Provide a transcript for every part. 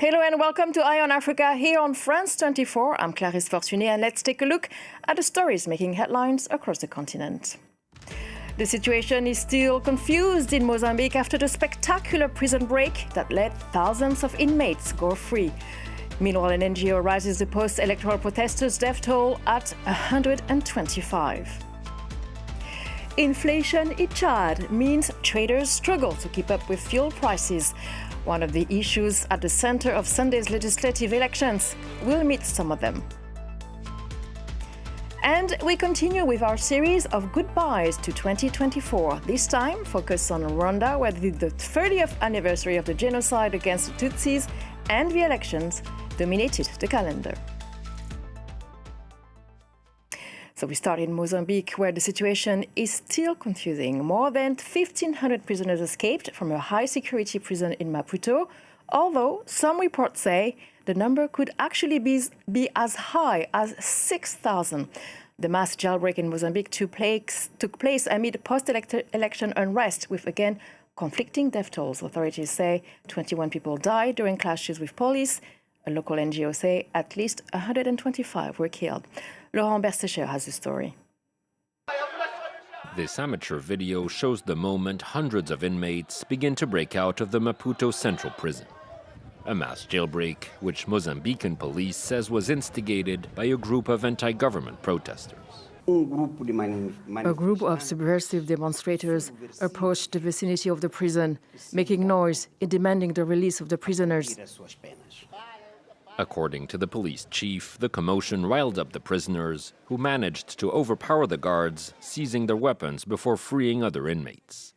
Hello and welcome to Eye on Africa here on France 24. I'm Clarisse Fortuné and let's take a look at the stories making headlines across the continent. The situation is still confused in Mozambique after the spectacular prison break that let thousands of inmates go free. Meanwhile, an NGO rises the post-electoral protesters' death toll at 125. Inflation in Chad means traders struggle to keep up with fuel prices. One of the issues at the center of Sunday's legislative elections. We'll meet some of them. And we continue with our series of goodbyes to 2024. This time, focus on Rwanda, where the 30th anniversary of the genocide against the Tutsis and the elections dominated the calendar. So we start in Mozambique, where the situation is still confusing. More than 1,500 prisoners escaped from a high-security prison in Maputo, although some reports say the number could actually be as high as 6,000. The mass jailbreak in Mozambique took place amid post-election unrest, with again conflicting death tolls. Authorities say 21 people died during clashes with police. A local NGO say at least 125 were killed. Laurent Bersecher has the story. This amateur video shows the moment hundreds of inmates begin to break out of the Maputo Central Prison. A mass jailbreak, which Mozambican police says was instigated by a group of anti-government protesters. A group of subversive demonstrators approached the vicinity of the prison, making noise and demanding the release of the prisoners. According to the police chief, the commotion riled up the prisoners, who managed to overpower the guards, seizing their weapons before freeing other inmates.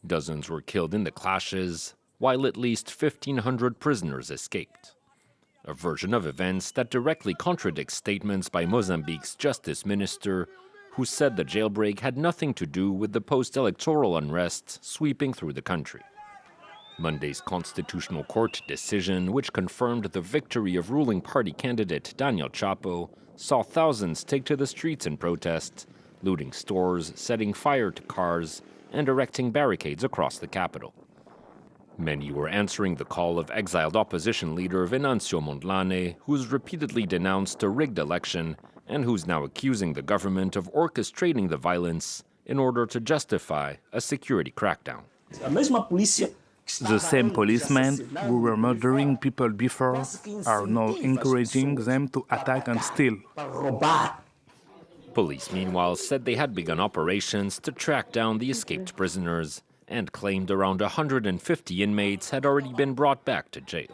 Dozens were killed in the clashes, while at least 1,500 prisoners escaped. A version of events that directly contradicts statements by Mozambique's justice minister, who said the jailbreak had nothing to do with the post-electoral unrest sweeping through the country. Monday's Constitutional Court decision, which confirmed the victory of ruling party candidate Daniel Chapo, saw thousands take to the streets in protest, looting stores, setting fire to cars, and erecting barricades across the capital. Many were answering the call of exiled opposition leader Venancio Mondlane, who's repeatedly denounced a rigged election and who's now accusing the government of orchestrating the violence in order to justify a security crackdown. The same policemen who were murdering people before are now encouraging them to attack and steal. Police, meanwhile, said they had begun operations to track down the escaped prisoners and claimed around 150 inmates had already been brought back to jail.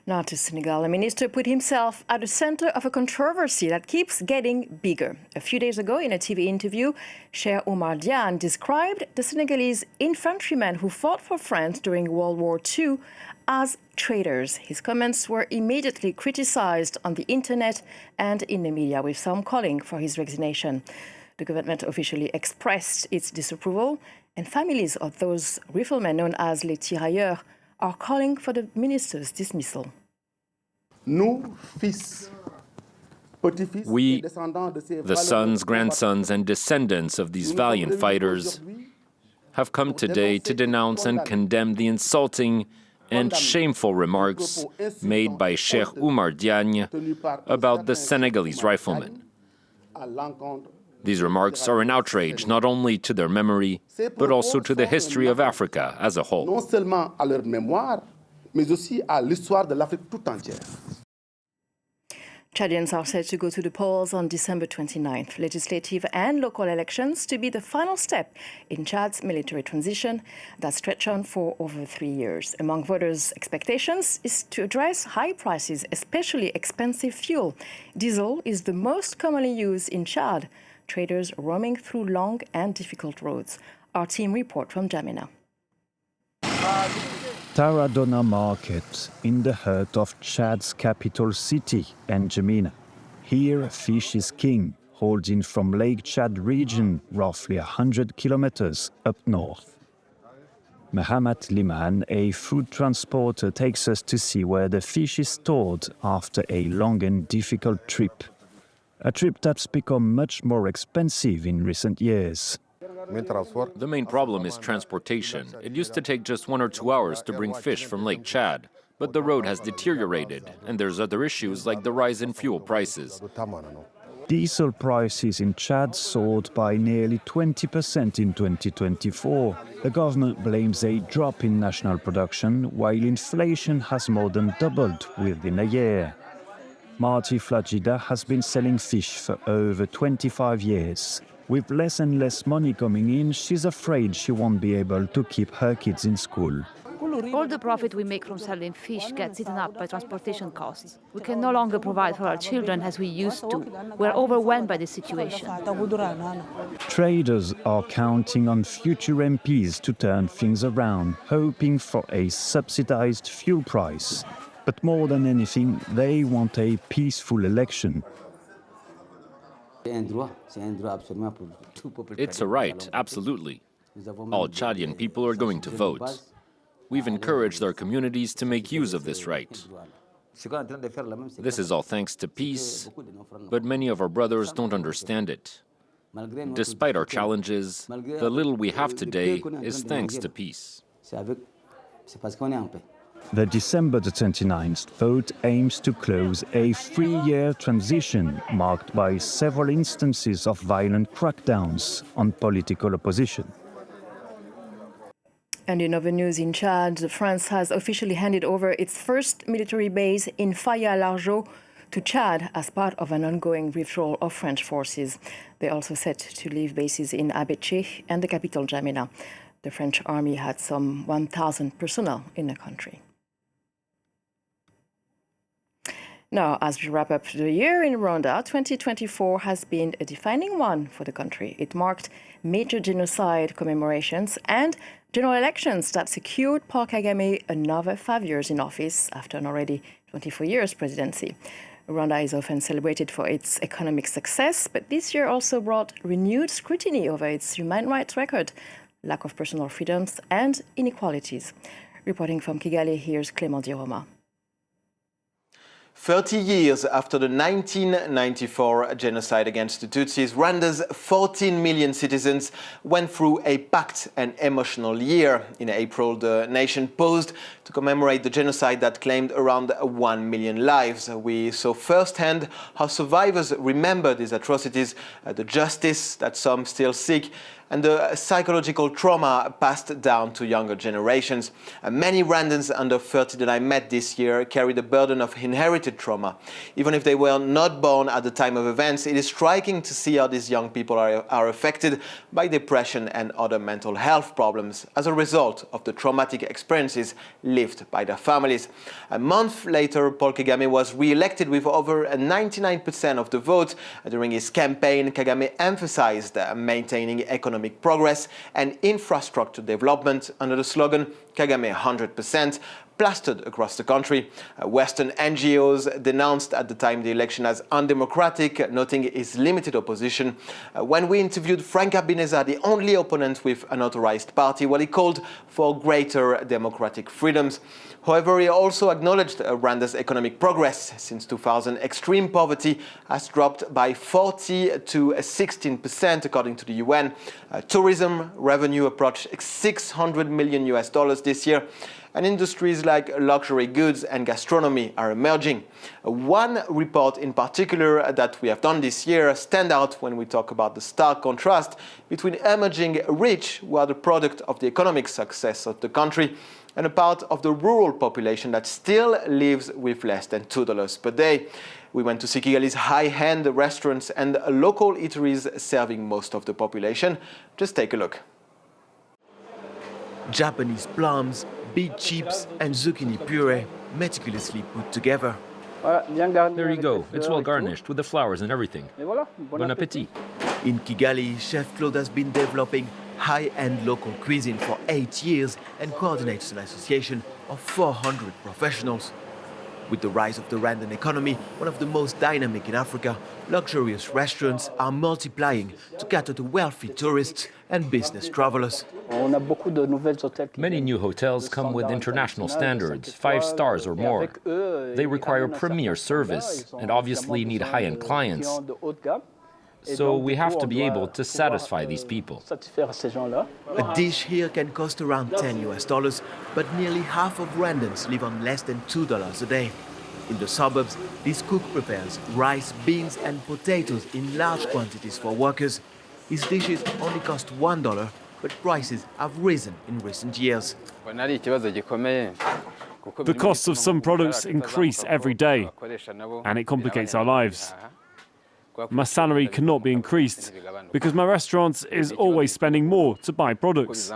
Now to Senegal, a minister put himself at the center of a controversy that keeps getting bigger. A few days ago, in a TV interview, Cheikh Oumar Diagne described the Senegalese infantrymen who fought for France during World War II as traitors. His comments were immediately criticized on the internet and in the media, with some calling for his resignation. The government officially expressed its disapproval, and families of those riflemen known as les tirailleurs are calling for the minister's dismissal. We, the sons, grandsons, and descendants of these valiant fighters, have come today to denounce and condemn the insulting and shameful remarks made by Cheikh Oumar Diagne about the Senegalese riflemen. These remarks are an outrage not only to their memory, but also to the history of Africa as a whole. Chadians are set to go to the polls on December 29th. Legislative and local elections to be the final step in Chad's military transition that stretched on for over 3 years. Among voters' expectations is to address high prices, especially expensive fuel. Diesel is the most commonly used in Chad. Traders roaming through long and difficult roads. Our team report from Jamina. Taradona Market, in the heart of Chad's capital city, N'Djamena. Here, fish is king, holding from Lake Chad region, roughly 100 kilometers up north. Mahamat Liman, a food transporter, takes us to see where the fish is stored after a long and difficult trip. A trip that's become much more expensive in recent years. The main problem is transportation. It used to take just 1 or 2 hours to bring fish from Lake Chad, but the road has deteriorated, and there's other issues like the rise in fuel prices. Diesel prices in Chad soared by nearly 20% in 2024. The government blames a drop in national production, while inflation has more than doubled within a year. Marty Flagida has been selling fish for over 25 years. With less and less money coming in, she's afraid she won't be able to keep her kids in school. All the profit we make from selling fish gets eaten up by transportation costs. We can no longer provide for our children as we used to. We're overwhelmed by the situation. Traders are counting on future MPs to turn things around, hoping for a subsidized fuel price. But more than anything, they want a peaceful election. It's a right, absolutely. All Chadian people are going to vote. We've encouraged our communities to make use of this right. This is all thanks to peace, but many of our brothers don't understand it. Despite our challenges, the little we have today is thanks to peace. The December the 29th vote aims to close a 3-year transition marked by several instances of violent crackdowns on political opposition. And in other news in Chad, France has officially handed over its first military base in Faya-Largeau to Chad as part of an ongoing withdrawal of French forces. They're also set to leave bases in Abéché and the capital N'Djamena. The French army had some 1,000 personnel in the country. Now, as we wrap up the year in Rwanda, 2024 has been a defining one for the country. It marked major genocide commemorations and general elections that secured Paul Kagame another 5 years in office after an already 24 years presidency. Rwanda is often celebrated for its economic success, but this year also brought renewed scrutiny over its human rights record, lack of personal freedoms and inequalities. Reporting from Kigali, here's Clément Diroma. 30 years after the 1994 genocide against the Tutsis, Rwanda's 14 million citizens went through a packed and emotional year. In April, the nation paused to commemorate the genocide that claimed around 1 million lives. We saw firsthand how survivors remember these atrocities, the justice that some still seek, and the psychological trauma passed down to younger generations. Many Rwandans under 30 that I met this year carry the burden of inherited trauma. Even if they were not born at the time of events, it is striking to see how these young people are affected by depression and other mental health problems as a result of the traumatic experiences lived by their families. A month later, Paul Kagame was re-elected with over 99% of the vote. During his campaign, Kagame emphasized maintaining economic progress and infrastructure development under the slogan Kagame 100%, plastered across the country. Western NGOs denounced at the time the election as undemocratic, noting his limited opposition. When we interviewed Frank Habineza, the only opponent with an authorized party, he called for greater democratic freedoms. However, he also acknowledged Rwanda's economic progress. Since 2000, extreme poverty has dropped by 40 to 16%, according to the UN. Tourism revenue approached $600 million this year, and industries like luxury goods and gastronomy are emerging. One report in particular that we have done this year stands out when we talk about the stark contrast between emerging rich, who are the product of the economic success of the country, and a part of the rural population that still lives with less than $2 per day. We went to see Kigali's high-end restaurants and local eateries serving most of the population. Just take a look. Japanese plums, beet chips and zucchini puree meticulously put together. There you go. It's well garnished with the flowers and everything. Bon appétit. In Kigali, Chef Claude has been developing high-end local cuisine for 8 years and coordinates an association of 400 professionals. With the rise of the Rwandan economy, one of the most dynamic in Africa, luxurious restaurants are multiplying to cater to wealthy tourists and business travelers. Many new hotels come with international standards, 5 stars or more. They require premier service and obviously need high-end clients. So we have to be able to satisfy these people. A dish here can cost around $10, but nearly half of Rwandans live on less than $2 a day. In the suburbs, this cook prepares rice, beans and potatoes in large quantities for workers. His dishes only cost $1, but prices have risen in recent years. The costs of some products increase every day, and it complicates our lives. My salary cannot be increased because my restaurant is always spending more to buy products.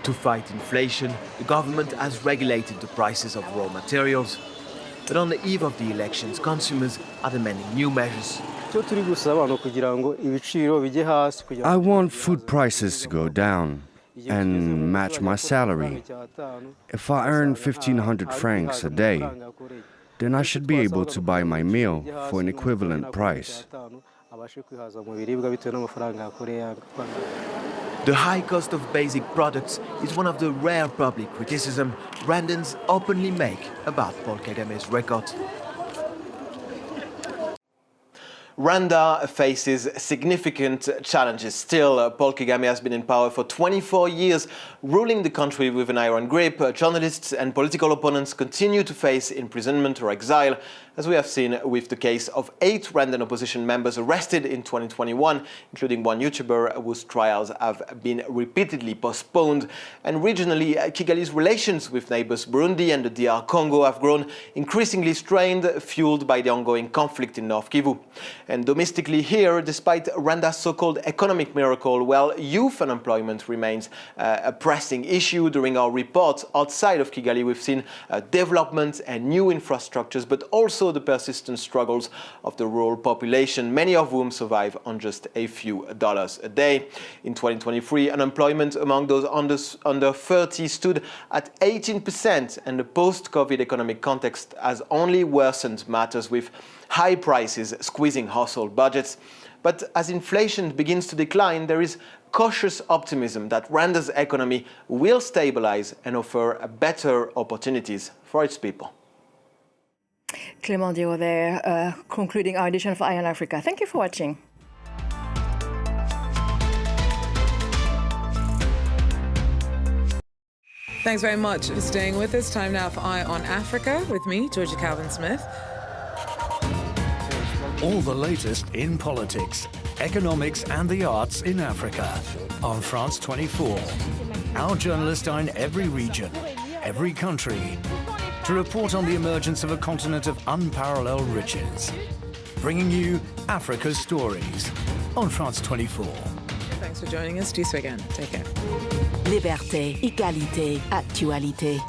To fight inflation, the government has regulated the prices of raw materials. But on the eve of the elections, consumers are demanding new measures. I want food prices to go down and match my salary. If I earn 1,500 francs a day, then I should be able to buy my meal for an equivalent price. The high cost of basic products is one of the rare public criticism Rwandans openly make about Paul Kagame's record. Rwanda faces significant challenges still. Paul Kagame has been in power for 24 years, ruling the country with an iron grip. Journalists and political opponents continue to face imprisonment or exile, as we have seen with the case of 8 Rwandan opposition members arrested in 2021, including one YouTuber whose trials have been repeatedly postponed. And regionally, Kigali's relations with neighbors Burundi and the DR Congo have grown increasingly strained, fueled by the ongoing conflict in North Kivu. And domestically here, despite Rwanda's so-called economic miracle, well, youth unemployment remains a pressing issue. During our report outside of Kigali, we've seen development and new infrastructures, but also the persistent struggles of the rural population, many of whom survive on just a few dollars a day. In 2023, unemployment among those under 30 stood at 18%, and the post-COVID economic context has only worsened matters, with high prices squeezing household budgets. But as inflation begins to decline, there is cautious optimism that Rwanda's economy will stabilize and offer better opportunities for its people. Clément Diot there, concluding our edition of Eye on Africa. Thank you for watching. Thanks very much for staying with us. Time now for Eye on Africa with me, Georgia Calvin-Smith. All the latest in politics, economics and the arts in Africa on France 24. Our journalists are in every region, every country, to report on the emergence of a continent of unparalleled riches, bringing you Africa's stories on France 24. Thanks for joining us. Peace again. Take care. Liberté, égalité, actualité.